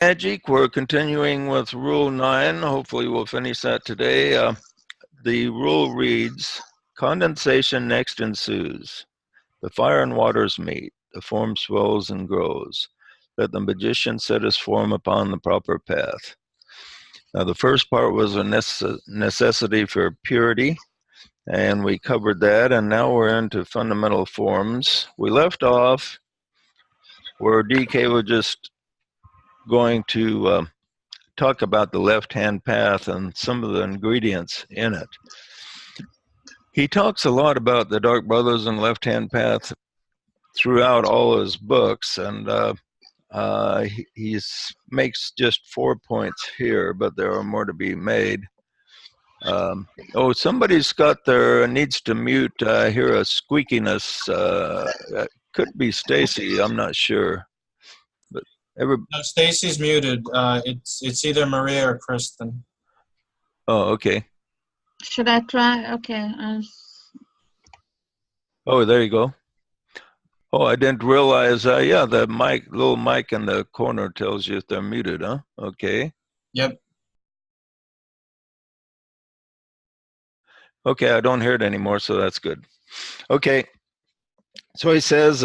Magic, we're continuing with Rule 9. Hopefully we'll finish that today. The rule reads, condensation next ensues. The fire and waters meet. The form swells and grows. Let the magician set his form upon the proper path. Now the first part was a necessity for purity, and we covered that, and now we're into fundamental forms. We left off where DK was just going to talk about the left-hand path and some of the ingredients in it. He talks a lot about the Dark Brothers and left-hand path throughout all his books, and he makes just 4 points here, but there are more to be made. Oh, somebody's got their needs to mute. I hear a squeakiness. Could be Stacy. I'm not sure. No, Stacy's muted. It's either Maria or Kristen. Oh, okay. Should I try? Okay. Oh, there you go. Oh, I didn't realize. Yeah, the little mic in the corner tells you if they're muted, huh? Okay. Yep. Okay, I don't hear it anymore, so that's good. Okay. So he says,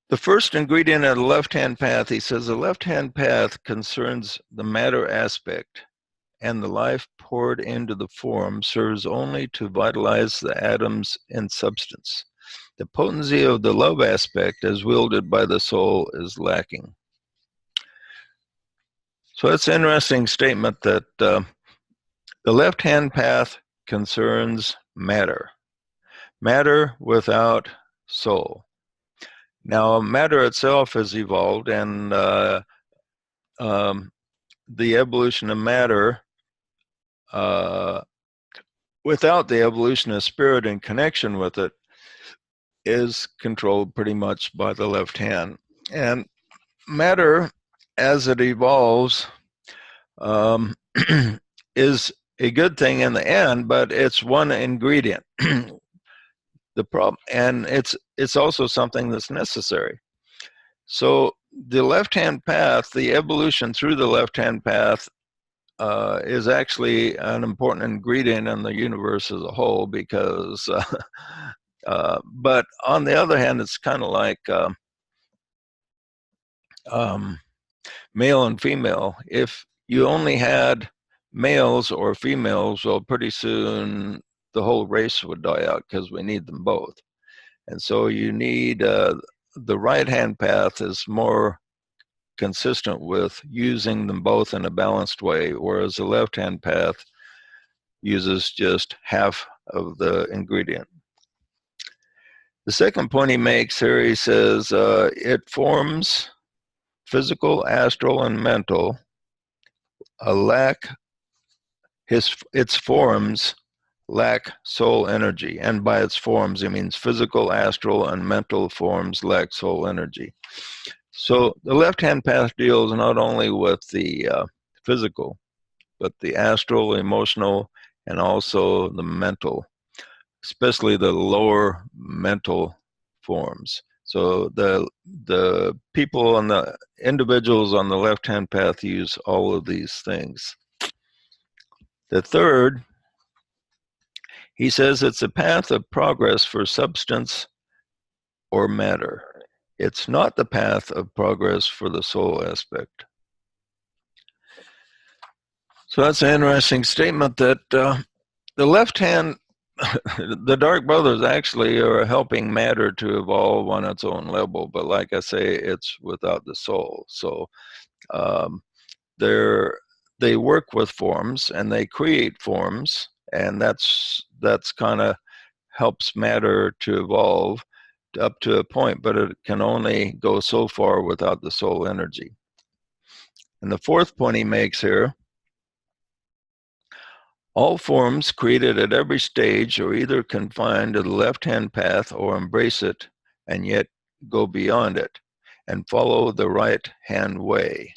the first ingredient of the left-hand path, he says, the left-hand path concerns the matter aspect, and the life poured into the form serves only to vitalize the atoms in substance. The potency of the love aspect, as wielded by the soul, is lacking. So that's an interesting statement that the left-hand path concerns matter. Matter without soul. Now, matter itself has evolved, and the evolution of matter, without the evolution of spirit in connection with it, is controlled pretty much by the left hand. And matter, as it evolves, is a good thing in the end, but it's one ingredient. The problem, and it's also something that's necessary. So the left-hand path, the evolution through the left-hand path, is actually an important ingredient in the universe as a whole, because but on the other hand, it's kind of like male and female. If you only had males or females, well, pretty soon the whole race would die out, because we need them both. And so you need the right-hand path is more consistent with using them both in a balanced way, whereas the left-hand path uses just half of the ingredient. The second point he makes here, he says, it forms physical, astral, and mental. Its forms lack soul energy, and by its forms it means physical, astral, and mental forms lack soul energy. So the left-hand path deals not only with the physical, but the astral, emotional, and also the mental, especially the lower mental forms. So the people and the individuals on the left-hand path use all of these things. The third, he says, it's a path of progress for substance or matter. It's not the path of progress for the soul aspect. So that's an interesting statement, that the left hand, the Dark Brothers actually are helping matter to evolve on its own level, but like I say, it's without the soul. So they work with forms and they create forms, and that's kind of helps matter to evolve up to a point, but it can only go so far without the soul energy. And the fourth point he makes here, all forms created at every stage are either confined to the left-hand path or embrace it and yet go beyond it and follow the right-hand way.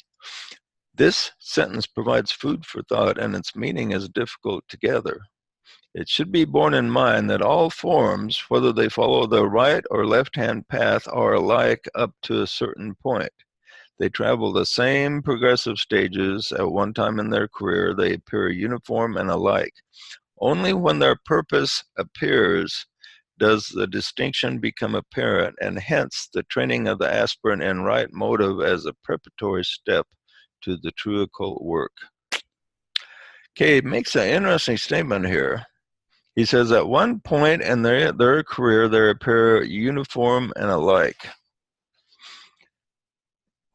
This sentence provides food for thought, and its meaning is difficult to gather. It should be borne in mind that all forms, whether they follow the right or left-hand path, are alike up to a certain point. They travel the same progressive stages at one time in their career. They appear uniform and alike. Only when their purpose appears does the distinction become apparent, and hence the training of the aspirant in right motive as a preparatory step to the true occult work. Okay, it makes an interesting statement here. He says, at one point in their career, they appear uniform and alike.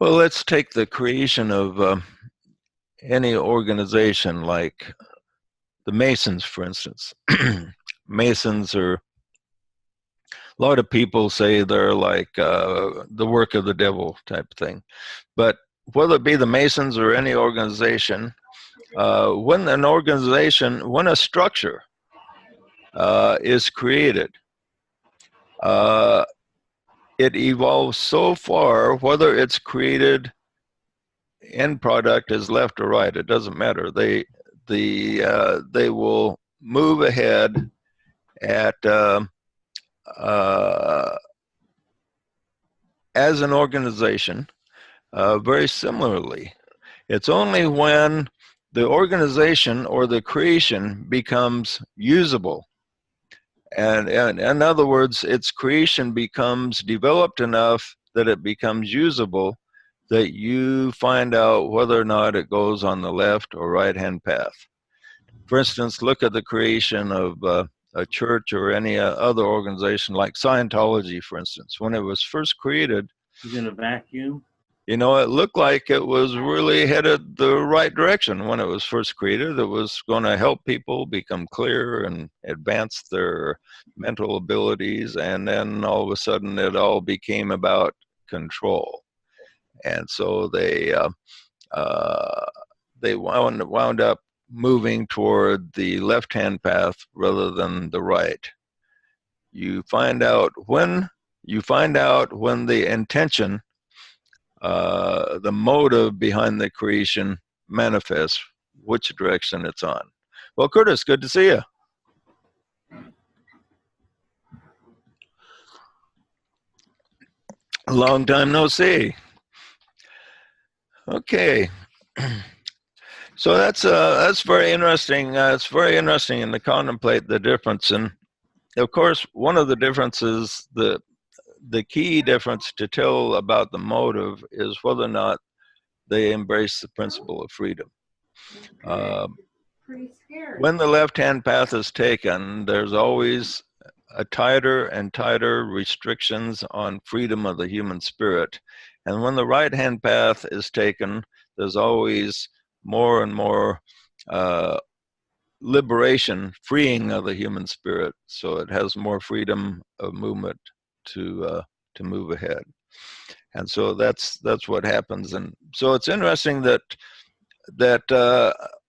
Well, let's take the creation of any organization, like the Masons, for instance. Masons are, a lot of people say they're like the work of the devil type thing. But whether it be the Masons or any organization, when a structure is created, it evolves so far, whether it's created, end product is left or right, it doesn't matter. They will move ahead at as an organization very similarly. It's only when the organization or the creation becomes usable, and in other words, its creation becomes developed enough that it becomes usable, that you find out whether or not it goes on the left or right hand path. For instance, look at the creation of a church or any other organization like Scientology, for instance. When it was first created, He's in a vacuum. you know, it looked like it was really headed the right direction when it was first created. It was going to help people become clear and advance their mental abilities. And then all of a sudden it all became about control. And so they wound up moving toward the left-hand path rather than the right. You find out when the intention, the motive behind the creation manifests, which direction it's on. Well, Curtis, good to see you. Long time no see. Okay. So that's very interesting. It's very interesting to contemplate the difference. And of course, one of the differences, the key difference to tell about the motive is whether or not they embrace the principle of freedom. When the left-hand path is taken, there's always a tighter and tighter restrictions on freedom of the human spirit. And when the right-hand path is taken, there's always more and more liberation, freeing of the human spirit, so it has more freedom of movement to move ahead. And so that's what happens. And so it's interesting that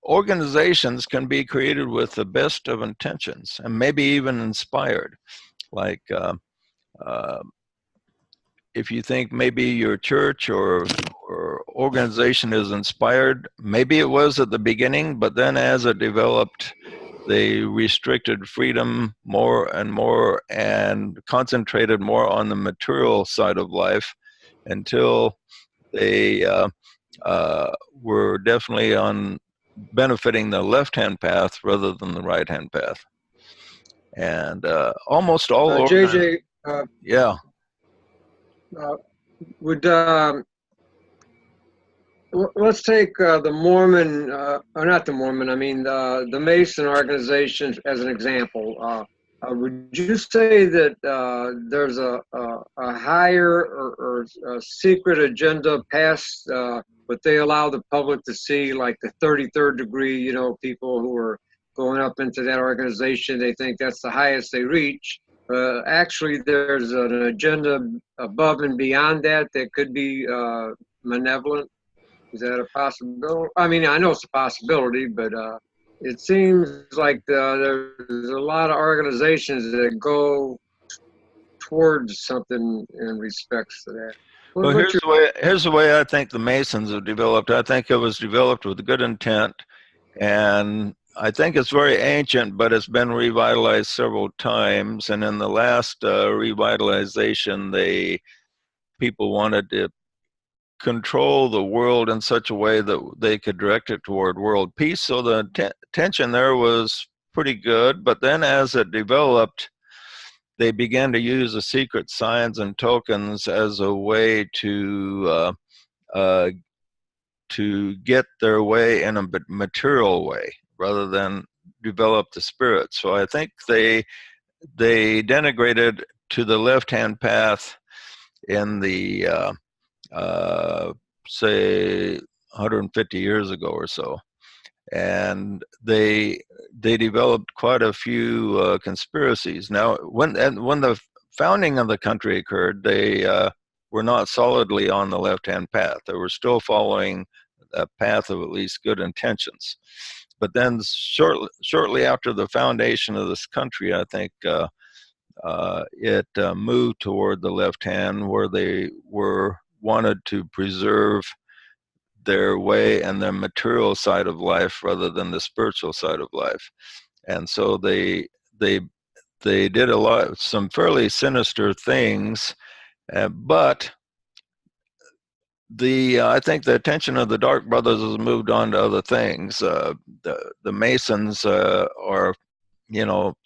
organizations can be created with the best of intentions and maybe even inspired. Like if you think maybe your church or organization is inspired, maybe it was at the beginning, but then as it developed, they restricted freedom more and more and concentrated more on the material side of life until they were definitely on benefiting the left-hand path rather than the right-hand path. And almost all JJ, yeah. Would let's take the Mormon, or not the Mormon, I mean the Mason organization as an example. Would you say that there's a higher or a secret agenda past what they allow the public to see, like the 33rd degree, you know, people who are going up into that organization, they think that's the highest they reach. Actually, there's an agenda above and beyond that that could be malevolent. Is that a possibility? I mean, I know it's a possibility, but it seems like there's a lot of organizations that go towards something in respects to that. Well, here's the way I think the Masons have developed. I think it was developed with good intent, and I think it's very ancient, but it's been revitalized several times. And in the last revitalization, people wanted to control the world in such a way that they could direct it toward world peace. So the tension there was pretty good. But then as it developed, they began to use the secret signs and tokens as a way to get their way in a material way rather than develop the spirit. So I think they denigrated to the left-hand path in the say 150 years ago or so, and they developed quite a few conspiracies. Now, when the founding of the country occurred, they were not solidly on the left-hand path. They were still following a path of at least good intentions. But then shortly after the foundation of this country, I think it moved toward the left hand, where they wanted to preserve their way and their material side of life rather than the spiritual side of life. And so they did some fairly sinister things, but I think the attention of the Dark Brothers has moved on to other things. The Masons are,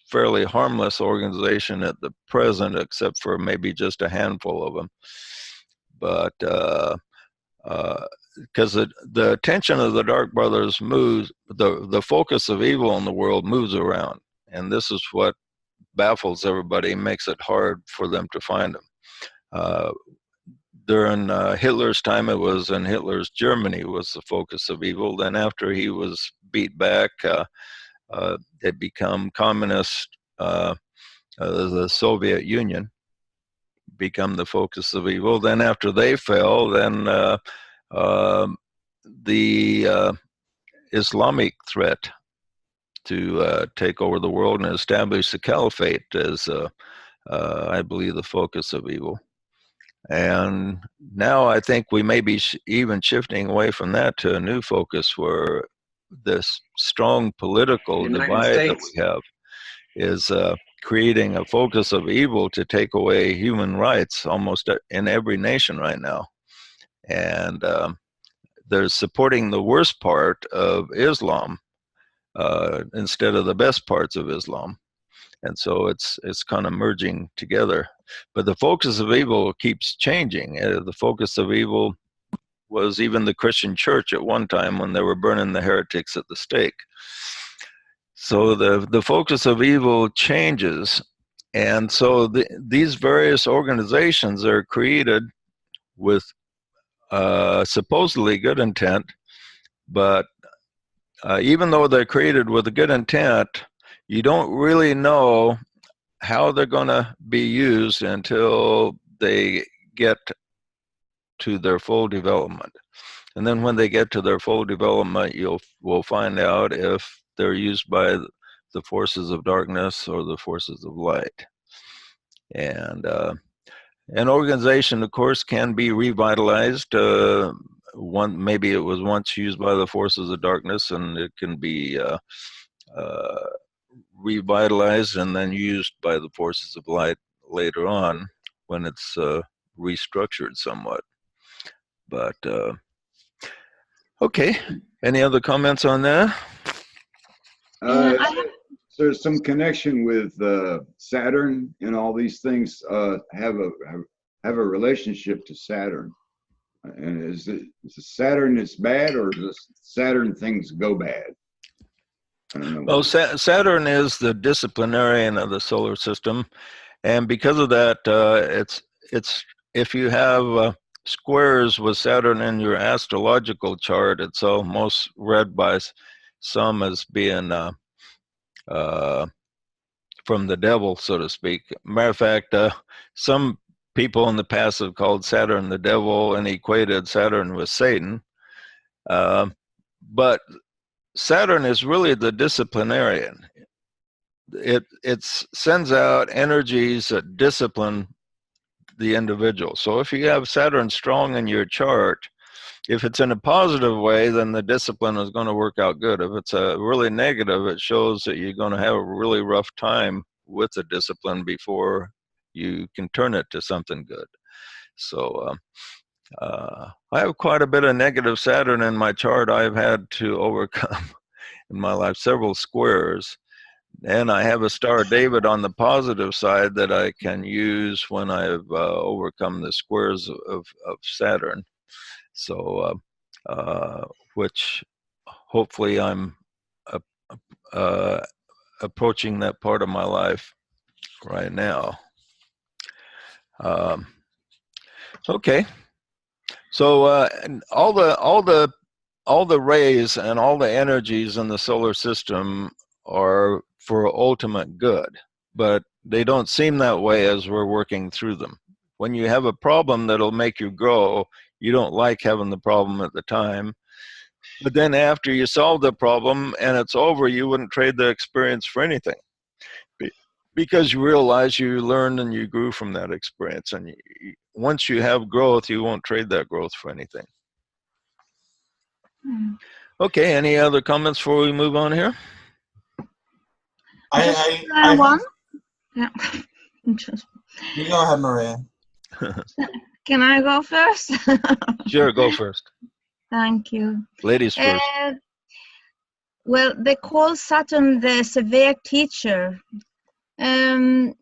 fairly harmless organization at the present, except for maybe just a handful of them. But because the attention of the Dark Brothers moves, the focus of evil in the world moves around, and this is what baffles everybody, makes it hard for them to find them. During Hitler's time, it was in Hitler's Germany was the focus of evil. Then after he was beat back, it became communist, the Soviet Union become the focus of evil. Then after they fell, then the Islamic threat to take over the world and establish the caliphate is, I believe, the focus of evil. And now I think we may be even shifting away from that to a new focus, where this strong political divide that we have is creating a focus of evil to take away human rights almost in every nation right now. And they're supporting the worst part of Islam instead of the best parts of Islam. And so it's kind of merging together. But the focus of evil keeps changing. The focus of evil was even the Christian church at one time, when they were burning the heretics at the stake. So the focus of evil changes. And so these various organizations are created with supposedly good intent, but even though they're created with a good intent, you don't really know how they're going to be used until they get to their full development. And then when they get to their full development, we'll find out if they're used by the forces of darkness or the forces of light. And an organization, of course, can be revitalized. Maybe it was once used by the forces of darkness, and it can be revitalized and then used by the forces of light later on when it's restructured somewhat. But okay, any other comments on that? There's some connection with Saturn, and all these things have a relationship to Saturn. And is Saturn is bad, or does Saturn things go bad? I don't know. Well, Saturn is the disciplinarian of the solar system, and because of that, it's if you have squares with Saturn in your astrological chart, it's almost read by some as being from the devil, so to speak. Matter of fact, some people in the past have called Saturn the devil and equated Saturn with Satan. But Saturn is really the disciplinarian. It sends out energies that discipline the individual. So if you have Saturn strong in your chart, if it's in a positive way, then the discipline is going to work out good. If it's a really negative, it shows that you're going to have a really rough time with the discipline before you can turn it to something good. So I have quite a bit of negative Saturn in my chart. I've had to overcome in my life several squares. And I have a Star of David on the positive side that I can use when I've overcome the squares of Saturn. So, which hopefully I'm approaching that part of my life right now. Okay, so all the rays and all the energies in the solar system are for ultimate good, but they don't seem that way as we're working through them. When you have a problem that'll make you grow, you don't like having the problem at the time. But then after you solve the problem and it's over, you wouldn't trade the experience for anything, because you realize you learned and you grew from that experience. And once you have growth, you won't trade that growth for anything. Okay, any other comments before we move on here? One. Yeah. You go ahead, Maria. Can I go first? Sure, go first. Thank you. Ladies first. Well, they call Saturn the severe teacher. And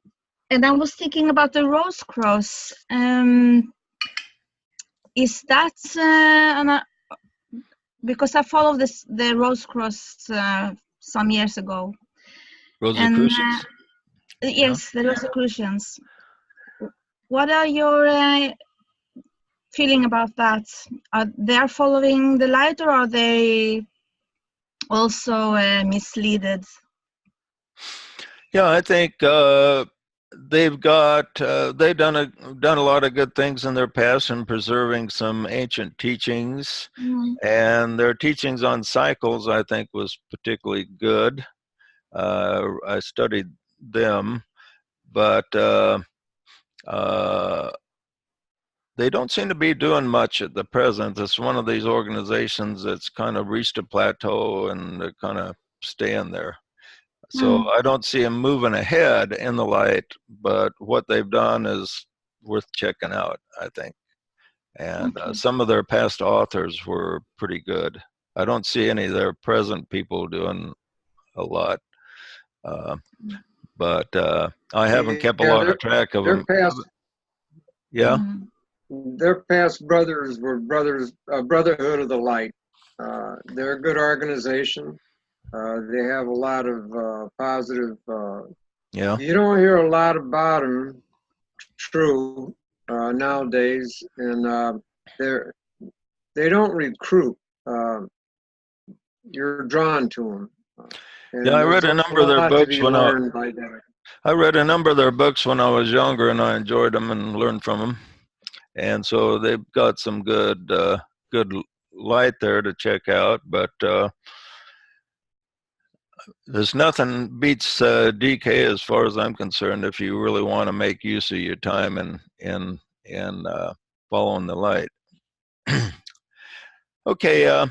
I was thinking about the Rose Cross. Is that because I followed the Rose Cross some years ago. Rosicrucians? Yes, the Rosicrucians. What are your feeling about that? Are they following the light, or are they also misleaded? Yeah, I think they've done a lot of good things in their past in preserving some ancient teachings, and their teachings on cycles I think was particularly good. I studied them, but they don't seem to be doing much at the present. It's one of these organizations that's kind of reached a plateau and they're kind of staying there. So I don't see them moving ahead in the light, but what they've done is worth checking out, I think. And some of their past authors were pretty good. I don't see any of their present people doing a lot. But I haven't kept a lot of track of them. Yeah. Their past brothers were Brotherhood of the Light. They're a good organization. They have a lot of positive. Yeah. You don't hear a lot about them, true, nowadays, and they don't recruit. You're drawn to them. Yeah, I read a number of their books when I read a number of their books when I was younger, and I enjoyed them and learned from them. And so they've got some good light there to check out, but there's nothing beats DK as far as I'm concerned if you really want to make use of your time in following the light. Okay,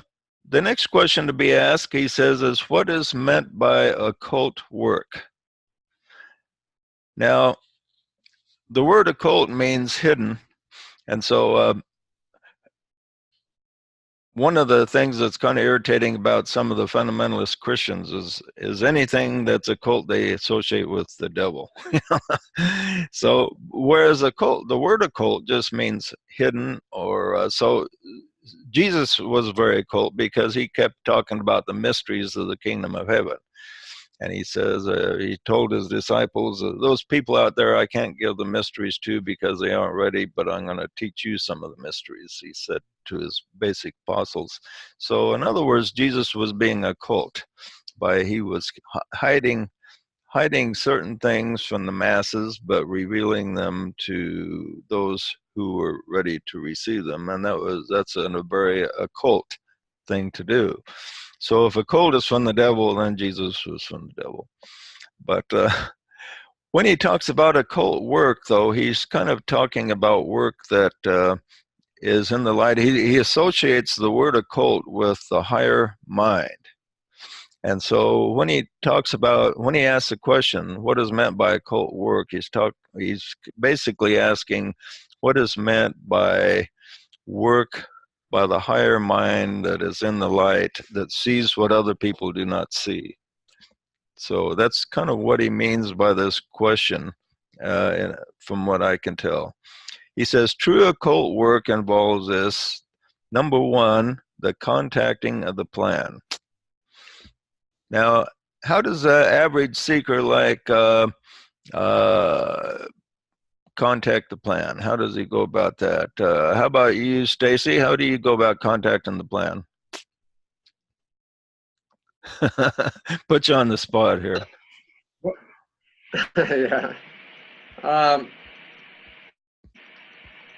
the next question to be asked, he says, is what is meant by occult work? Now, the word occult means hidden, and so one of the things that's kind of irritating about some of the fundamentalist Christians is anything that's occult they associate with the devil. So whereas occult, the word occult just means hidden, or so Jesus was very occult because he kept talking about the mysteries of the kingdom of heaven. And he says, he told his disciples, those people out there I can't give the mysteries to because they aren't ready, but I'm going to teach you some of the mysteries, he said to his basic apostles. So in other words, Jesus was being occult by he was hiding certain things from the masses, but revealing them to those who were ready to receive them. And that's a very occult thing to do. So if occult is from the devil, then Jesus was from the devil. But when he talks about occult work, though, he's kind of talking about work that is in the light. He associates the word occult with the higher mind. And so when he asks the question, what is meant by occult work, he's basically asking what is meant by work by the higher mind that is in the light, that sees what other people do not see. So that's kind of what he means by this question, from what I can tell. He says, true occult work involves this. Number one, the contacting of the plan. Now, how does an average seeker like contact the plan? How does he go about that? How about you, Stacy? How do you go about contacting the plan? Put you on the spot here. Yeah.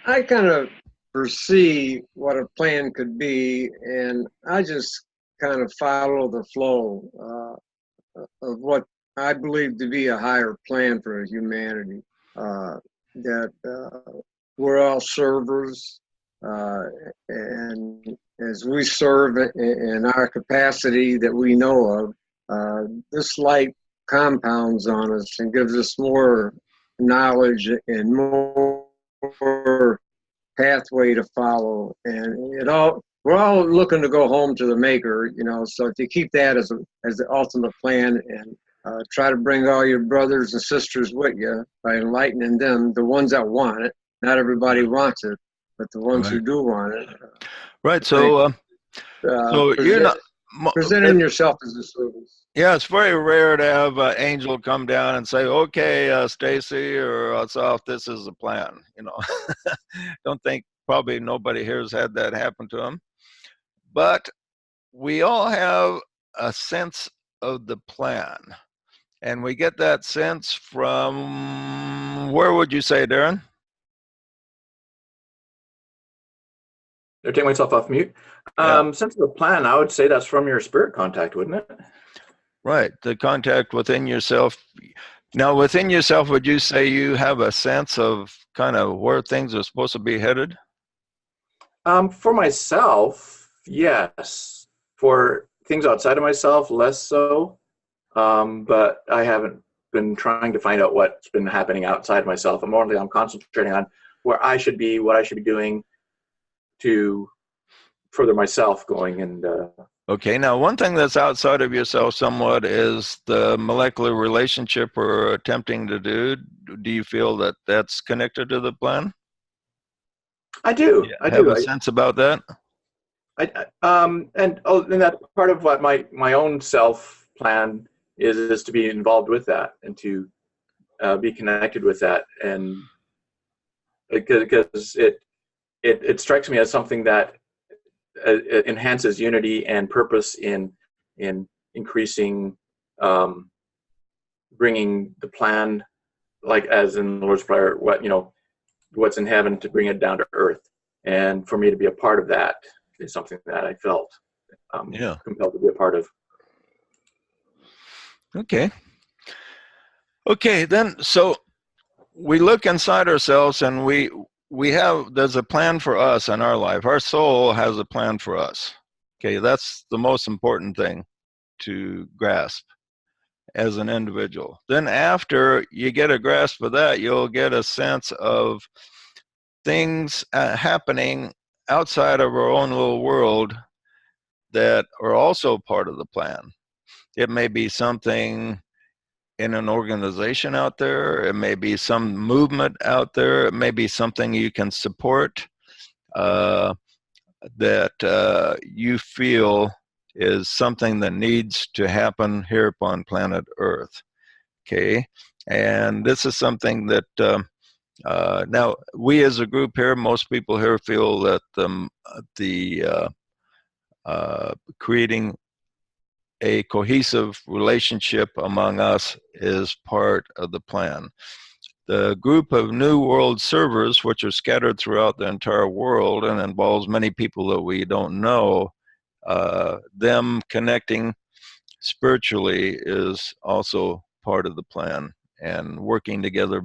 I kind of foresee what a plan could be, and I just kind of follow the flow of what I believe to be a higher plan for humanity. That we're all servers, and as we serve in our capacity that we know of, this light compounds on us and gives us more knowledge and more pathway to follow. And we're all looking to go home to the Maker, you know. So if you keep that as the ultimate plan, and try to bring all your brothers and sisters with you by enlightening them, the ones that want it. Not everybody wants it, but the ones who do want it. Right. So, so you're not presenting yourself as a service. Yeah, it's very rare to have an angel come down and say, "Okay, Stacy or Asaf, this is the plan." You know, don't think, probably nobody here has had that happen to them. But we all have a sense of the plan, and we get that sense from, where would you say, Darren? I'll take myself off mute. Sense of the plan, I would say that's from your spirit contact, wouldn't it? Right, the contact within yourself. Now, within yourself, would you say you have a sense of kind of where things are supposed to be headed? For myself, yes. For things outside of myself, less so. But I haven't been trying to find out what's been happening outside myself. I'm concentrating on where I should be, what I should be doing to further myself going. And okay, now one thing that's outside of yourself somewhat is the molecular relationship we're attempting to do. Do you feel that that's connected to the plan? I do. Yeah, I have do. a sense about that? And that's part of what my own self plan is to be involved with that and to be connected with that, and because it strikes me as something that enhances unity and purpose in increasing, bringing the plan, like as in the Lord's Prayer, what's in heaven, to bring it down to earth. And for me to be a part of that is something that I felt compelled to be a part of. Okay. Okay, then, so we look inside ourselves and there's a plan for us in our life. Our soul has a plan for us. Okay, that's the most important thing to grasp as an individual. Then after you get a grasp of that, you'll get a sense of things happening outside of our own little world that are also part of the plan. It may be something in an organization out there. It may be some movement out there. It may be something you can support that you feel is something that needs to happen here upon planet Earth. Okay, and this is something that now we as a group here, most people here feel that the creating a cohesive relationship among us is part of the plan. The group of New World servers, which are scattered throughout the entire world and involves many people that we don't know, them connecting spiritually is also part of the plan, and working together,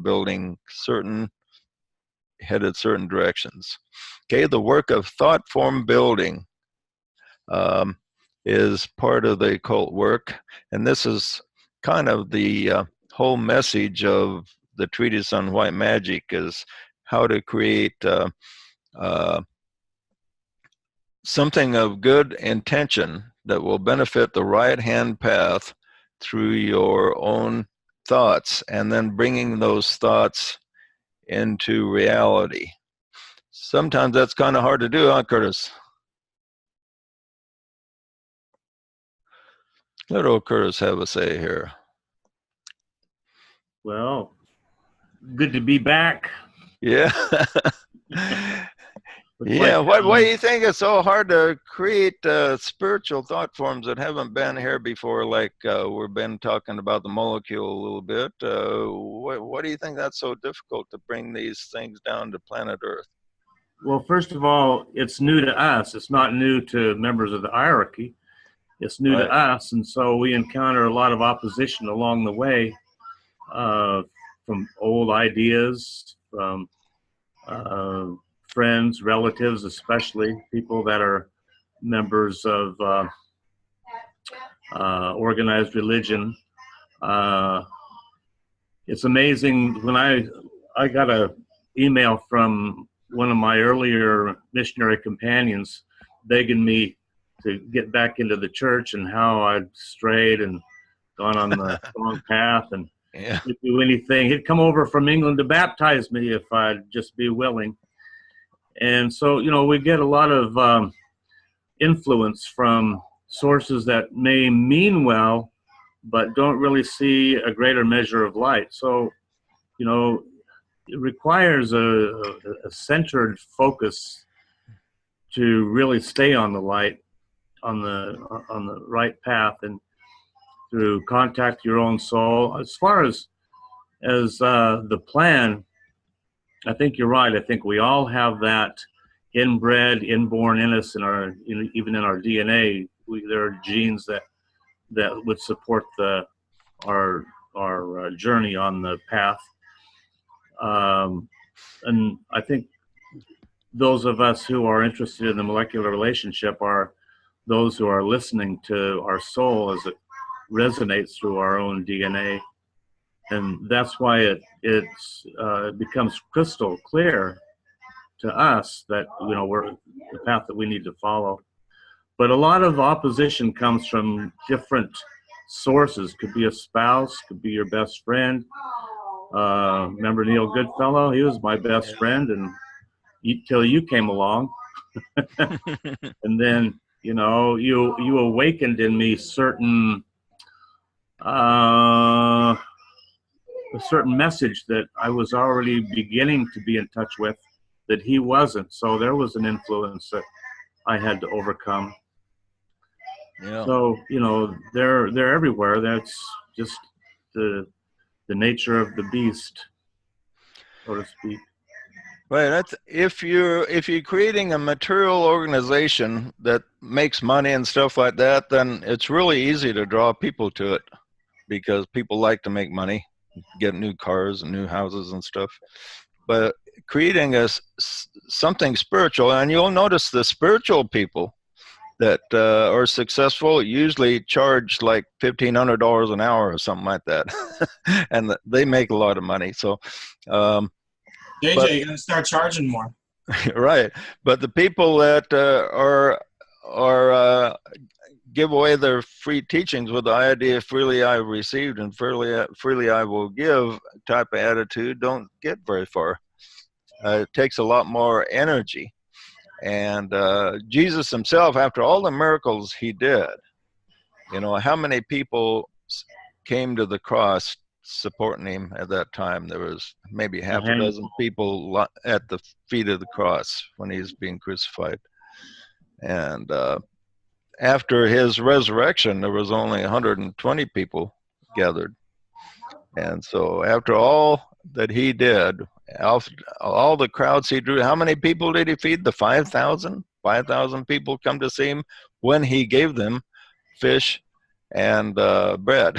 headed certain directions. Okay, the work of thought form building is part of the occult work, and this is kind of the whole message of the Treatise on White Magic, is how to create something of good intention that will benefit the right-hand path through your own thoughts, and then bringing those thoughts into reality. Sometimes that's kind of hard to do, huh, Curtis? Let old Curtis have a say here. Well, good to be back. Yeah. Looks Yeah, like, why do you think it's so hard to create spiritual thought forms that haven't been here before, like we've been talking about the molecule a little bit? What do you think that's so difficult to bring these things down to planet Earth? well, first of all, it's new to us. It's not new to members of the hierarchy. It's new Right. to us, and so we encounter a lot of opposition along the way from old ideas, from friends, relatives, especially people that are members of organized religion. It's amazing when I got a email from one of my earlier missionary companions begging me to get back into the church and how I'd strayed and gone on the wrong path and Yeah. he'd do anything. He'd come over from England to baptize me if I'd just be willing. And so, you know, we get a lot of influence from sources that may mean well, but don't really see a greater measure of light. So, you know, it requires a centered focus to really stay on the light, on the right path, and through contact your own soul. As far as the plan, I think you're right. I think we all have that inbred, inborn in us, even in our DNA. There are genes that would support our journey on the path. And I think those of us who are interested in the molecular relationship are those who are listening to our soul as it resonates through our own DNA. And that's why it becomes crystal clear to us that, you know, we're the path that we need to follow. But a lot of opposition comes from different sources. Could be a spouse, could be your best friend. Remember Neil Goodfellow? He was my best friend, and till you came along. And then, you know, you awakened in me a certain message that I was already beginning to be in touch with that he wasn't. So there was an influence that I had to overcome. Yeah. So, you know, they're everywhere. That's just the nature of the beast, so to speak. Right. That's if you're creating a material organization that makes money and stuff like that, then it's really easy to draw people to it because people like to make money, get new cars and new houses and stuff. But creating something spiritual, and you'll notice the spiritual people that are successful usually charge like $1,500 an hour or something like that, and they make a lot of money. So, JJ, you're gonna start charging more. right. But the people that give away their free teachings with the idea freely I received and freely I will give type of attitude don't get very far. It takes a lot more energy. And Jesus himself, after all the miracles he did, you know, how many people came to the cross supporting him at that time? There was maybe half a dozen people at the feet of the cross when he was being crucified. And after his resurrection, there was only 120 people gathered. And so after all that he did, all the crowds he drew, how many people did he feed? The 5,000? 5,000 people come to see him when he gave them fish and bread.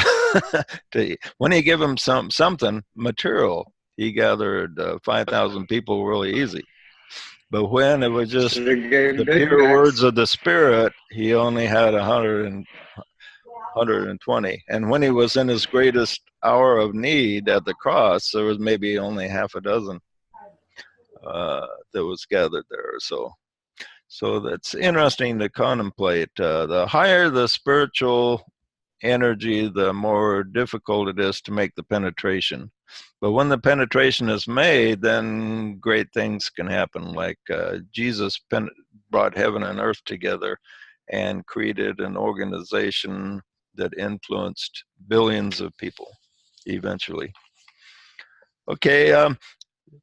When he gave them something material, he gathered 5,000 people really easy. But when it was just the pure words of the Spirit, he only had 120. And when he was in his greatest hour of need at the cross, there was maybe only half a dozen that was gathered there. So that's interesting to contemplate. The higher the spiritual energy, the more difficult it is to make the penetration. But when the penetration is made, then great things can happen. Like Jesus brought heaven and earth together and created an organization that influenced billions of people eventually. Okay,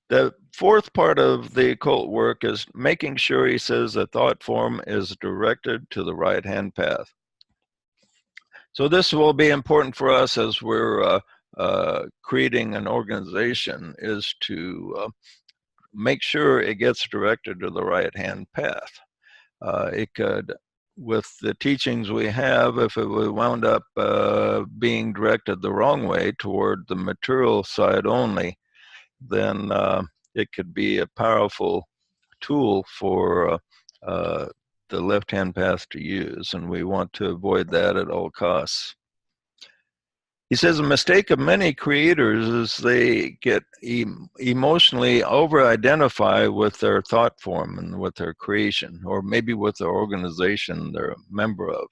the fourth part of the occult work is making sure, he says, the thought form is directed to the right-hand path. So this will be important for us as we're creating an organization, is to make sure it gets directed to the right-hand path. It could, with the teachings we have, if it wound up being directed the wrong way toward the material side only, then it could be a powerful tool for the left-hand path to use, and we want to avoid that at all costs. He says a mistake of many creators is they get emotionally over-identify with their thought form and with their creation, or maybe with the organization they're a member of.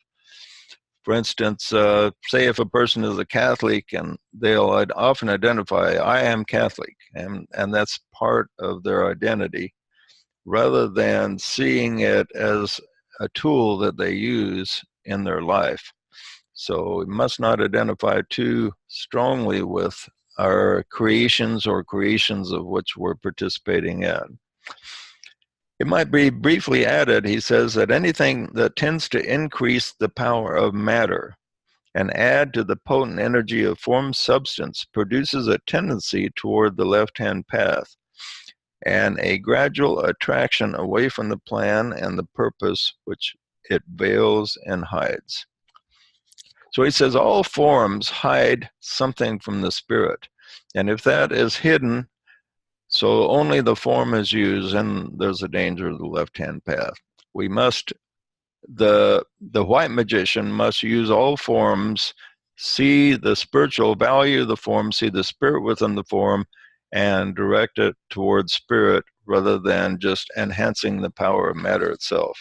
For instance, say if a person is a Catholic, and they'll often identify, I am Catholic, and that's part of their identity, rather than seeing it as a tool that they use in their life. So we must not identify too strongly with our creations or creations of which we're participating in. It might be briefly added, he says, that anything that tends to increase the power of matter and add to the potent energy of form substance produces a tendency toward the left-hand path and a gradual attraction away from the plan and the purpose which it veils and hides. So he says all forms hide something from the spirit, and if that is hidden, so only the form is used, and there's a danger of the left-hand path. We must, the white magician must use all forms, see the spiritual value of the form, see the spirit within the form, and direct it towards spirit rather than just enhancing the power of matter itself.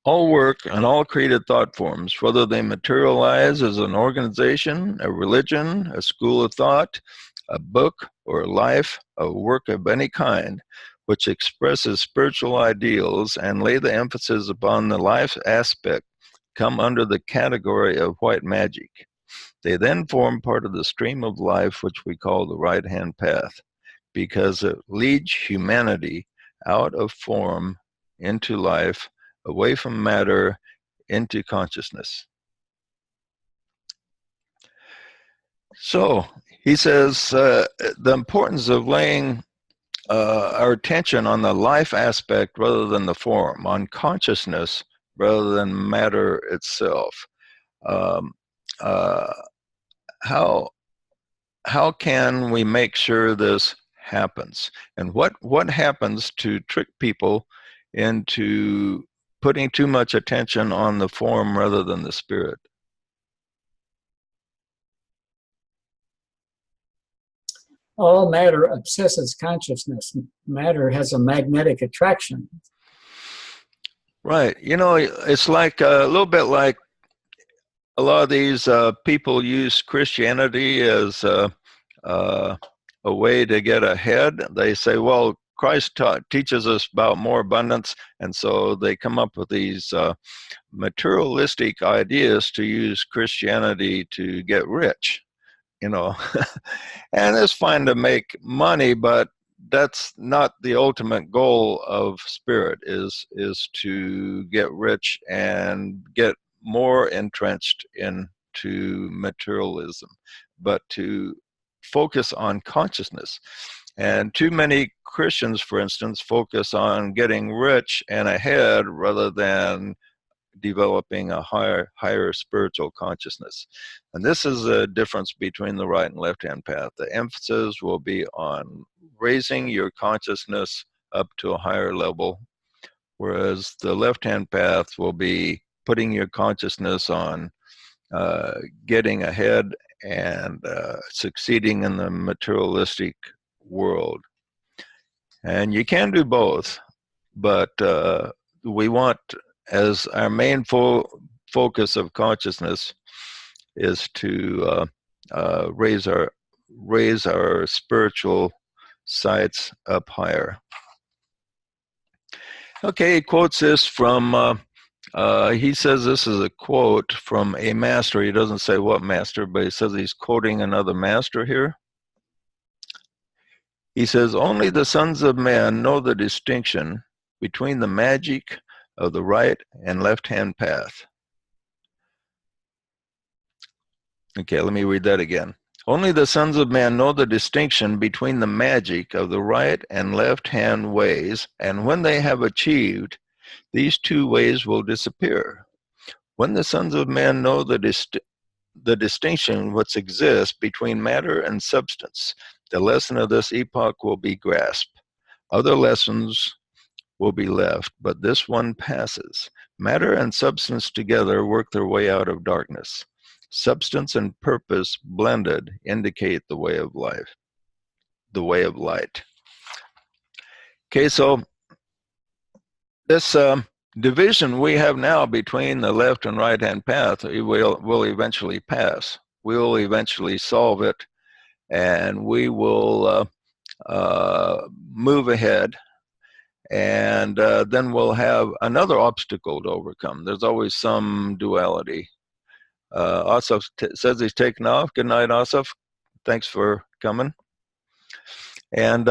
All work and all created thought forms, whether they materialize as an organization, a religion, a school of thought, a book, or a life, a work of any kind, which expresses spiritual ideals and lay the emphasis upon the life aspect, come under the category of white magic. They then form part of the stream of life which we call the right-hand path, because it leads humanity out of form into life, away from matter into consciousness. So he says the importance of laying our attention on the life aspect rather than the form, on consciousness rather than matter itself. How can we make sure this happens? And what happens to trick people into putting too much attention on the form rather than the spirit? All matter obsesses consciousness. Matter has a magnetic attraction. Right. You know, it's like a little bit like a lot of these people use Christianity as a way to get ahead. They say, well, Christ teaches us about more abundance, and so they come up with these materialistic ideas to use Christianity to get rich, you know. And it's fine to make money, but that's not the ultimate goal of spirit, is to get rich and get more entrenched into materialism, but to focus on consciousness. And too many Christians, for instance, focus on getting rich and ahead rather than developing a higher spiritual consciousness. And this is the difference between the right and left-hand path. The emphasis will be on raising your consciousness up to a higher level, whereas the left-hand path will be putting your consciousness on getting ahead and succeeding in the materialistic world. And you can do both, but we want, as our main focus of consciousness, is to raise our spiritual sights up higher. Okay, he quotes this from. He says this is a quote from a master. He doesn't say what master, but he says he's quoting another master here. He says, "Only the sons of man know the distinction between the magic of the right and left-hand path." Okay, let me read that again. "Only the sons of man know the distinction between the magic of the right and left-hand ways, and when they have achieved, these two ways will disappear. When the sons of man know the distinction which exists between matter and substance, the lesson of this epoch will be grasped. Other lessons will be left, but this one passes. Matter and substance together work their way out of darkness. Substance and purpose blended indicate the way of life, the way of light." Okay, so this division we have now between the left and right hand path will eventually pass. We will eventually solve it, and we will move ahead, and then we'll have another obstacle to overcome. There's always some duality. Asaf says he's taken off. Good night, Asaf. Thanks for coming. And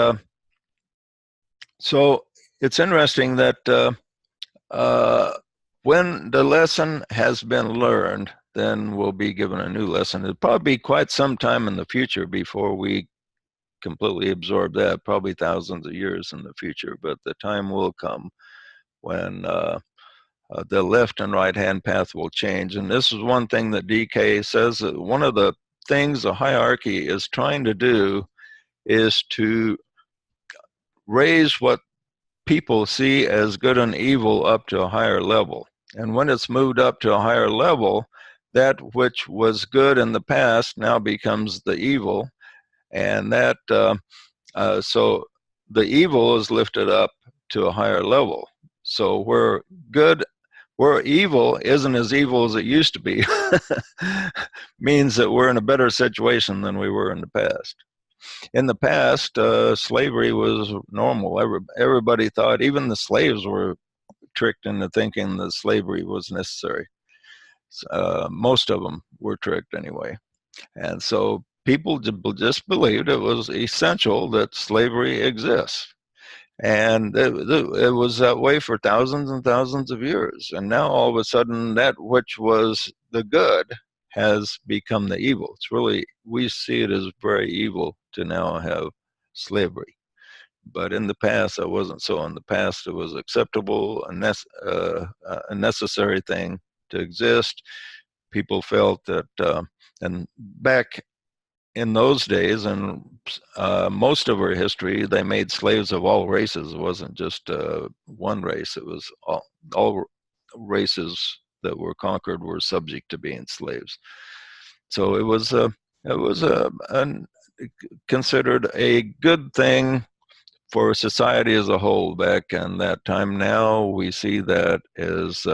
so it's interesting that when the lesson has been learned, then we'll be given a new lesson. It'll probably be quite some time in the future before we completely absorb that, probably thousands of years in the future, but the time will come when the left and right hand path will change. And this is one thing that DK says, that one of the things the hierarchy is trying to do is to raise what people see as good and evil up to a higher level. And when it's moved up to a higher level, that which was good in the past now becomes the evil. And that, so the evil is lifted up to a higher level. So where evil isn't as evil as it used to be, means that we're in a better situation than we were in the past. In the past, slavery was normal. Everybody thought, even the slaves were tricked into thinking that slavery was necessary. Most of them were tricked anyway. And so people just believed it was essential that slavery exists. And it was that way for thousands and thousands of years. And now all of a sudden, that which was the good has become the evil. It's really, we see it as very evil to now have slavery. But in the past, that wasn't so. In the past, it was acceptable, a necessary thing to exist. People felt that, and back in those days, and most of our history, they made slaves of all races. It wasn't just one race. It was all races that were conquered were subject to being slaves. So it was considered a good thing for society as a whole back in that time. Now we see that as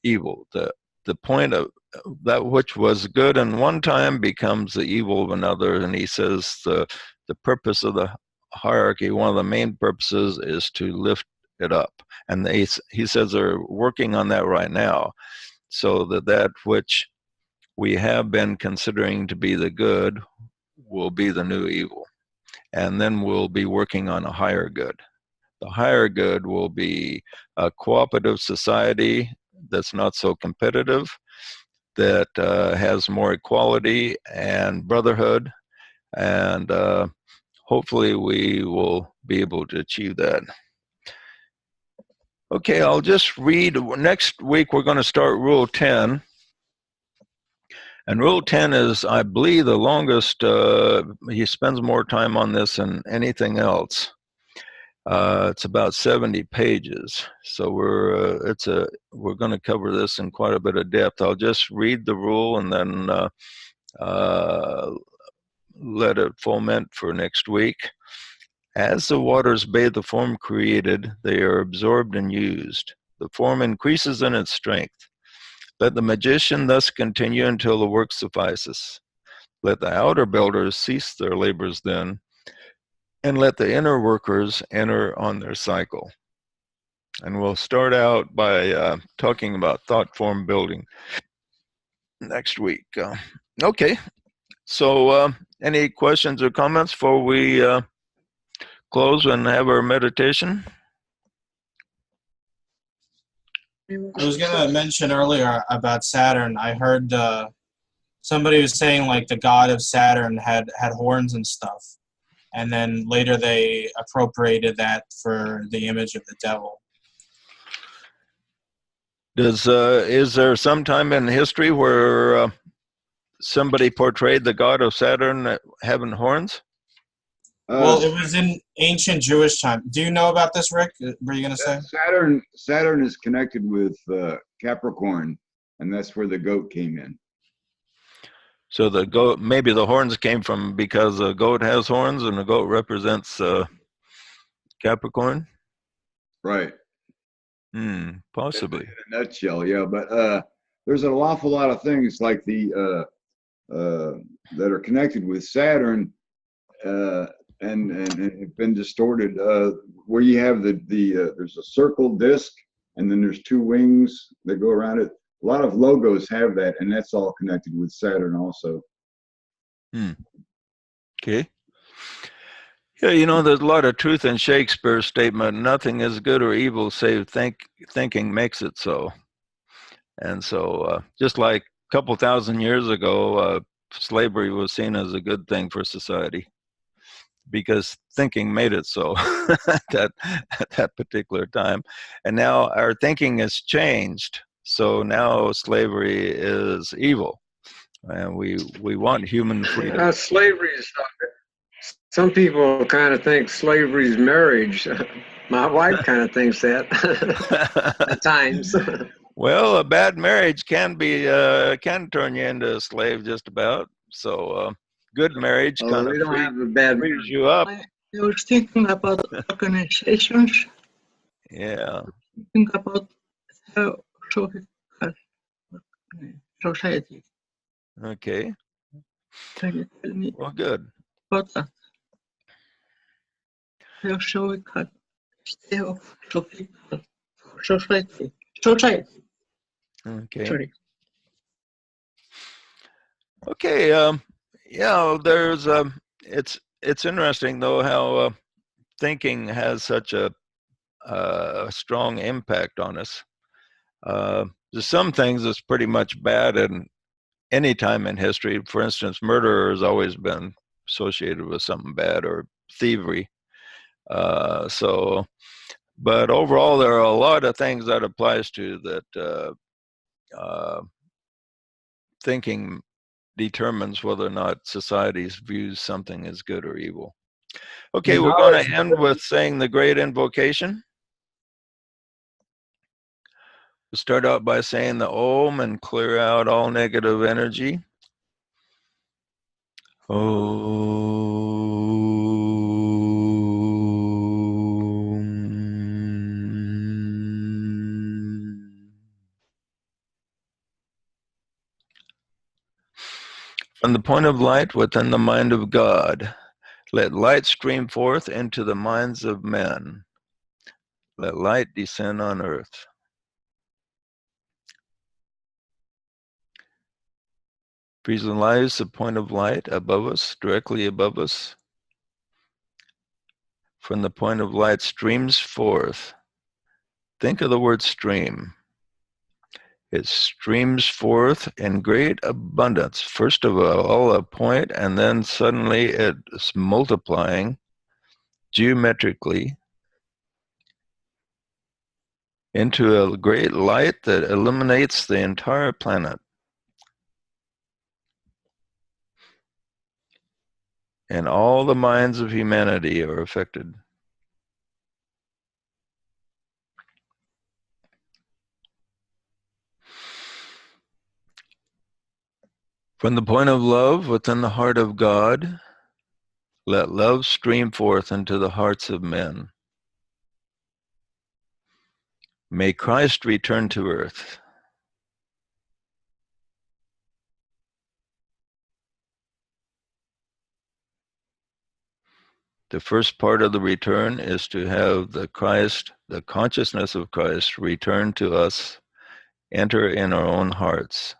evil. The point of that which was good in one time becomes the evil of another. And he says the purpose of the hierarchy, one of the main purposes, is to lift it up. And he says they're working on that right now, so that which we have been considering to be the good will be the new evil. And then we'll be working on a higher good. The higher good will be a cooperative society that's not so competitive, that has more equality and brotherhood, and hopefully we will be able to achieve that. Okay, I'll just read. Next week we're going to start Rule 10. And Rule 10 is, I believe, the longest. He spends more time on this than anything else. It's about 70 pages. So we're going to cover this in quite a bit of depth. I'll just read the rule and then let it foment for next week. As the waters bathe the form created, they are absorbed and used. The form increases in its strength. Let the magician thus continue until the work suffices. Let the outer builders cease their labors then, and let the inner workers enter on their cycle. And we'll start out by talking about thought form building next week. Okay, so any questions or comments before we close and have our meditation? I was gonna mention earlier about Saturn. I heard somebody was saying like the god of Saturn had horns and stuff, and then later they appropriated that for the image of the devil. Is there some time in history where somebody portrayed the god of Saturn having horns? Well, it was in ancient Jewish time. Do you know about this, Rick? Were you going to say? Saturn is connected with Capricorn, and that's where the goat came in. So the goat, maybe the horns came from because a goat has horns and the goat represents Capricorn? Right. Possibly. In a nutshell, yeah. But there's an awful lot of things like the that are connected with Saturn and have been distorted. Where you have there's a circle disc, and then there's two wings that go around it. A lot of logos have that, and that's all connected with Saturn also. Okay. Yeah, you know, there's a lot of truth in Shakespeare's statement, nothing is good or evil save thinking makes it so. And so just like a couple thousand years ago, slavery was seen as a good thing for society because thinking made it so at that particular time. And now our thinking has changed. So now slavery is evil. And we want human freedom. Slavery is, some people kind of think slavery is marriage. My wife kind of thinks that at times. Well, a bad marriage can turn you into a slave just about. So good marriage kind of frees you up. I was thinking about organizations. Yeah. Thinking about how society. Okay. Can you tell me Well, good. about that? How shall we cut stay of society? Society. Okay. Sorry. Okay. Yeah. There's it's interesting though how thinking has such a strong impact on us. There's some things that's pretty much bad in any time in history. For instance, murder has always been associated with something bad, or thievery. But overall, there are a lot of things that applies to that. Thinking determines whether or not society views something as good or evil. Okay, we're going to end with saying the great invocation. We'll start out by saying the Om and clear out all negative energy. From the point of light within the mind of God, let light stream forth into the minds of men. Let light descend on earth. Visualize the point of light above us, directly above us. From the point of light streams forth. Think of the word stream. It streams forth in great abundance. First of all, a point, and then suddenly it's multiplying geometrically into a great light that illuminates the entire planet. And all the minds of humanity are affected. From the point of love within the heart of God, Let love stream forth into the hearts of men. May Christ return to earth. The first part of the return is to have the Christ, the consciousness of Christ, return to us, enter in our own hearts.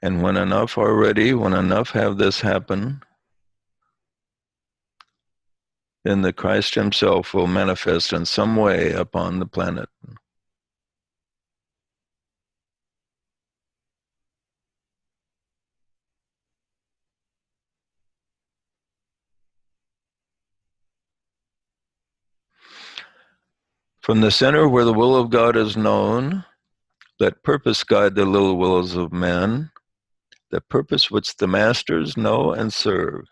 And when enough are ready, when enough have this happen, then the Christ himself will manifest in some way upon the planet. From the center where the will of God is known, let purpose guide the little wills of men, the purpose which the masters know and serve.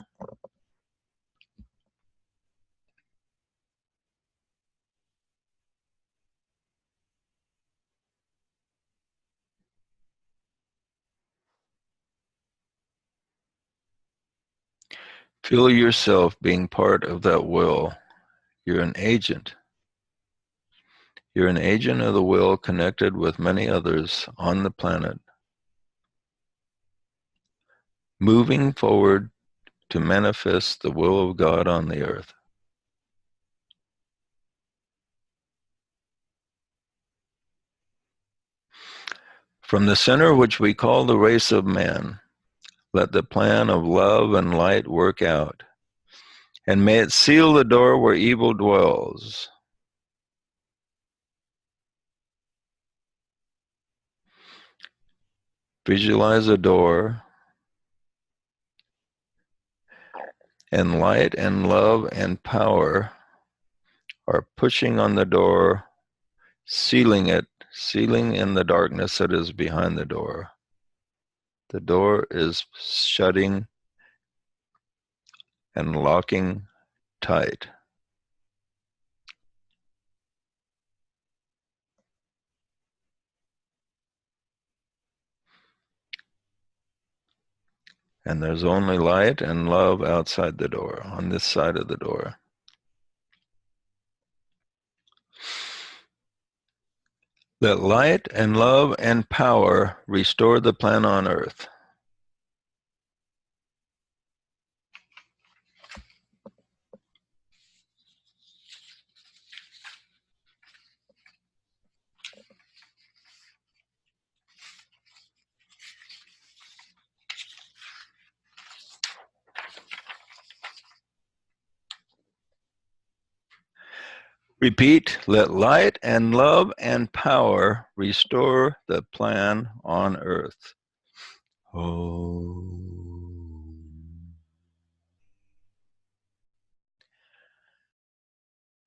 Feel yourself being part of that will. You're an agent. You're an agent of the will connected with many others on the planet, moving forward to manifest the will of God on the earth. From the center which we call the race of man, let the plan of love and light work out, and may it seal the door where evil dwells. Visualize a door, and light and love and power are pushing on the door, sealing it, sealing in the darkness that is behind the door. The door is shutting and locking tight. And there's only light and love outside the door, on this side of the door. Let light and love and power restore the plan on earth. Repeat, let light and love and power restore the plan on earth. Oh.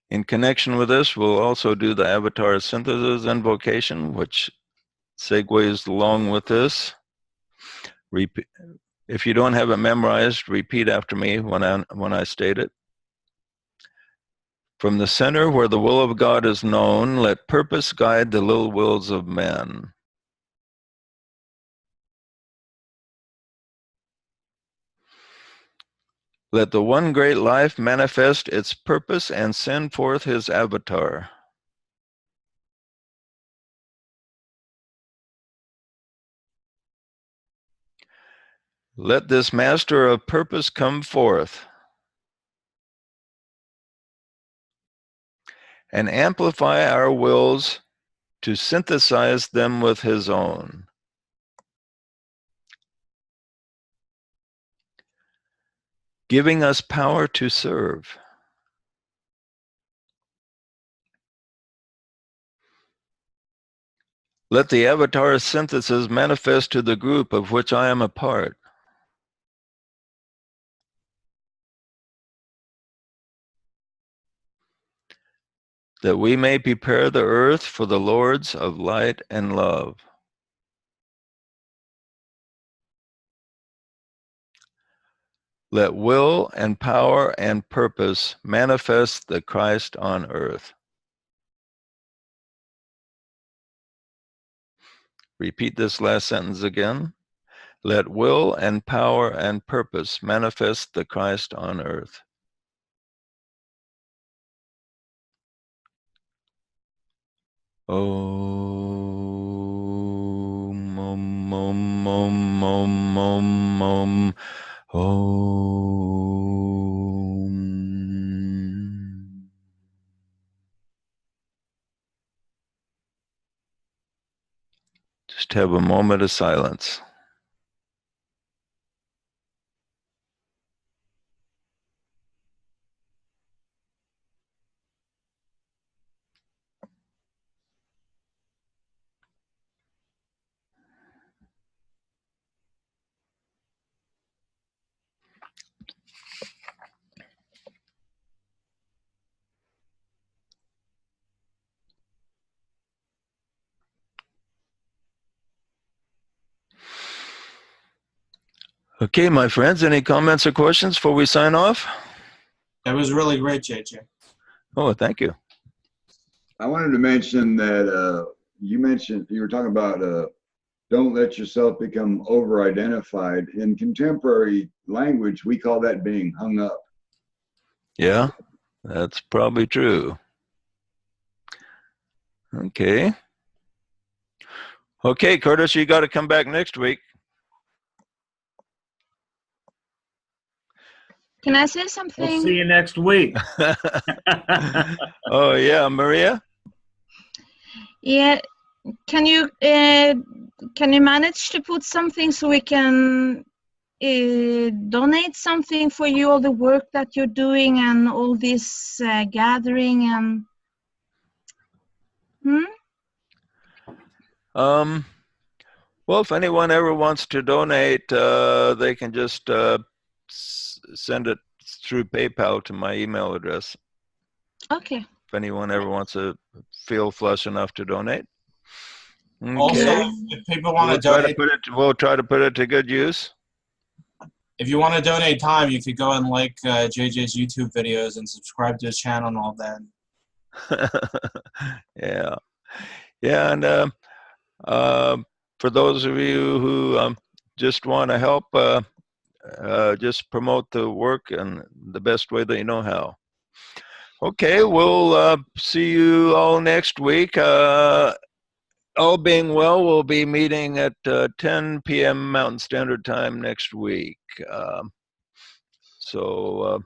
In connection with this, we'll also do the avatar synthesis invocation, which segues along with this. If you don't have it memorized, repeat after me when I state it. From the center where the will of God is known, let purpose guide the little wills of men. Let the one great life manifest its purpose and send forth his avatar. Let this master of purpose come forth and amplify our wills to synthesize them with his own. Giving us power to serve. Let the avatar synthesis manifest to the group of which I am a part. That we may prepare the earth for the lords of light and love. Let will and power and purpose manifest the Christ on earth. Repeat this last sentence again. Let will and power and purpose manifest the Christ on earth. Om, om, om, om, om, om, om, om. Just have a moment of silence. Okay, my friends, any comments or questions before we sign off? That was really great, JJ. Oh, thank you. I wanted to mention that you were talking about don't let yourself become over-identified. In contemporary language, we call that being hung up. Yeah, that's probably true. Okay. Okay, Curtis, you got to come back next week. Can I say We'll something? see you next week. Oh, yeah, Maria? Yeah. Can you manage to put something so we can donate something for you, all the work that you're doing and all this gathering and Well, if anyone ever wants to donate, they can just send it through PayPal to my email address. Okay. If anyone ever wants to feel flush enough to donate. Okay. Also, Yeah. if people want to donate, We'll try to put it to good use. if you want to donate time, you could go and like JJ's YouTube videos and subscribe to his channel and all that. Yeah. Yeah, and for those of you who just want to help, just promote the work in the best way that you know how. Okay, we'll see you all next week. All being well, we'll be meeting at 10 p.m. Mountain Standard Time next week. So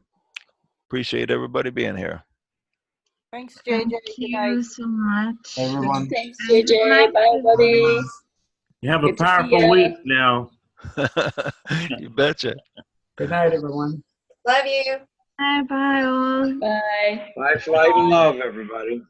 appreciate everybody being here. Thanks, JJ. Thank Good night. you so much. Everyone. Thanks, And good JJ. night, Bye, buddy. You have a Good to see powerful ya. week now. You betcha. Good night, everyone. Love you. Bye bye all. Bye. Life, light, and love, everybody.